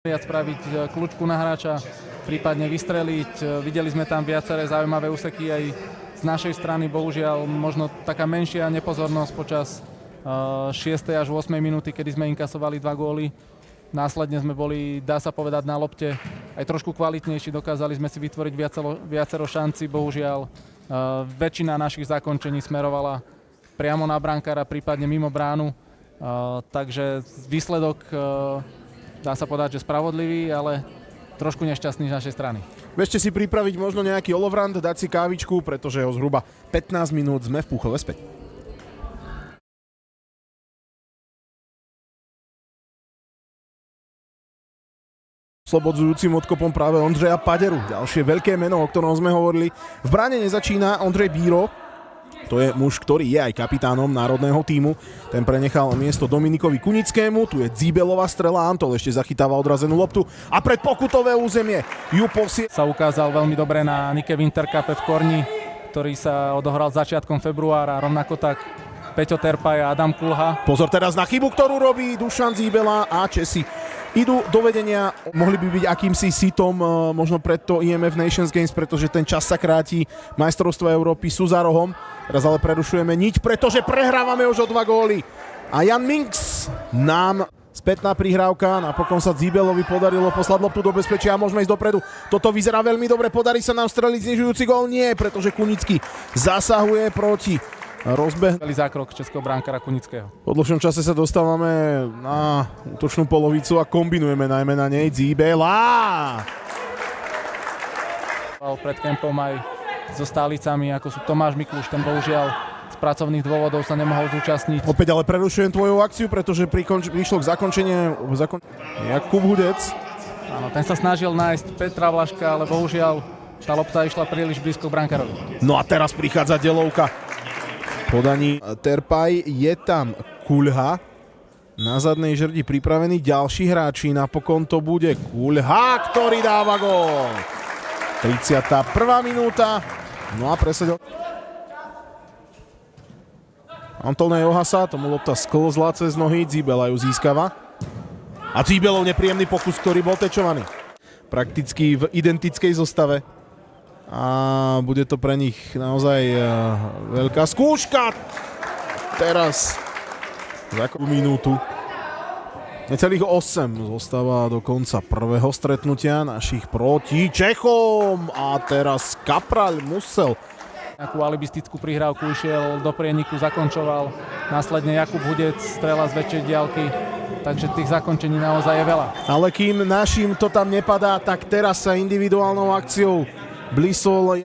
viac spraviť kľúčku na hráča, prípadne vystreliť. Videli sme tam viaceré zaujímavé úseky aj z našej strany, bohužiaľ možno taká menšia nepozornosť počas 6. až 8. minúty, kedy sme inkasovali 2 góly. Následne sme boli, dá sa povedať, na lopte aj trošku kvalitnejší, dokázali sme si vytvoriť viacero šancí, bohužiaľ väčšina našich zakončení smerovala priamo na brankára, prípadne mimo bránu, takže výsledok dá sa povedať, že spravodlivý, ale trošku nešťastný z našej strany. Bežte si pripraviť možno nejaký olovrant, dať si kávičku, pretože o zhruba 15 minút sme v Púchove späť. Slobodzujúcim odkopom práve Ondřeja Paderu. Ďalšie veľké meno, o ktorom sme hovorili. V bráne nezačína Ondřej Bíro. To je muž, ktorý je aj kapitánom národného tímu. Ten prenechal miesto Dominikovi Kunickému. Tu je Dzíbelová strela. Antol ešte zachytáva odrazenú loptu. A pred pokutové územie ju posie. Sa ukázal veľmi dobre na Nike Winter Cupe v Korni, ktorý sa odohral začiatkom februára. Rovnako tak Peťo Terpaj a Adam Kulha. Pozor teraz na chybu, ktorú robí Dušan Dzíbela a Česi idú do vedenia. Mohli by byť akýmsi sitom možno pred to IMF Nations Games, pretože ten čas sa kráti. Majstrovstvá Európy sú za rohom. Teraz ale prerušujeme niť, pretože prehrávame už o 2 góly. A Jan Minks nám spätná prihrávka. Napokon sa Dzíbelovi podarilo poslať loptu do bezpečia a môžeme ísť dopredu. Toto vyzerá veľmi dobre. Podarí sa nám streliť znižujúci gól? Nie, pretože Kunický zasahuje proti rozbeh. Zákrok českého brankára Kunického. Po dlhšom čase sa dostávame na útočnú polovicu a kombinujeme najmä na nej Dzíbela. Pred kempom aj so stálicami, ako sú Tomáš Mikluš, ten bohužiaľ z pracovných dôvodov sa nemohol zúčastniť. Opäť ale prerušujem tvoju akciu, pretože prišlo k zakončeniu Jakub Hudec. Áno, ten sa snažil nájsť Petra Vlaška, ale bohužiaľ tá lopta išla príliš blízko k brankárovi. No a teraz prichádza delovka. Podaní Terpaj, je tam Kulha. Na zadnej žrdi pripravení ďalší hráči. Napokon to bude Kulha, ktorý dáva gól. 31. minúta. No a presedel. Antolnej Ohasa, tomu lopta sklzla cez nohy, Dzíbela ju získava. A Dzíbelov nepríjemný pokus, ktorý bol tečovaný. Prakticky v identickej zostave. A bude to pre nich naozaj veľká skúška. Teraz za minútu. Necelých 8 zostáva do konca prvého stretnutia našich proti Čechom. A teraz Kapráľ musel. Takú alibistickú prihrávku išiel do prieniku, zakončoval. Následne Jakub Hudec, strela z väčšej diaľky. Takže tých zakončení naozaj je veľa. Ale kým našim to tam nepadá, tak teraz sa individuálnou akciou Blisol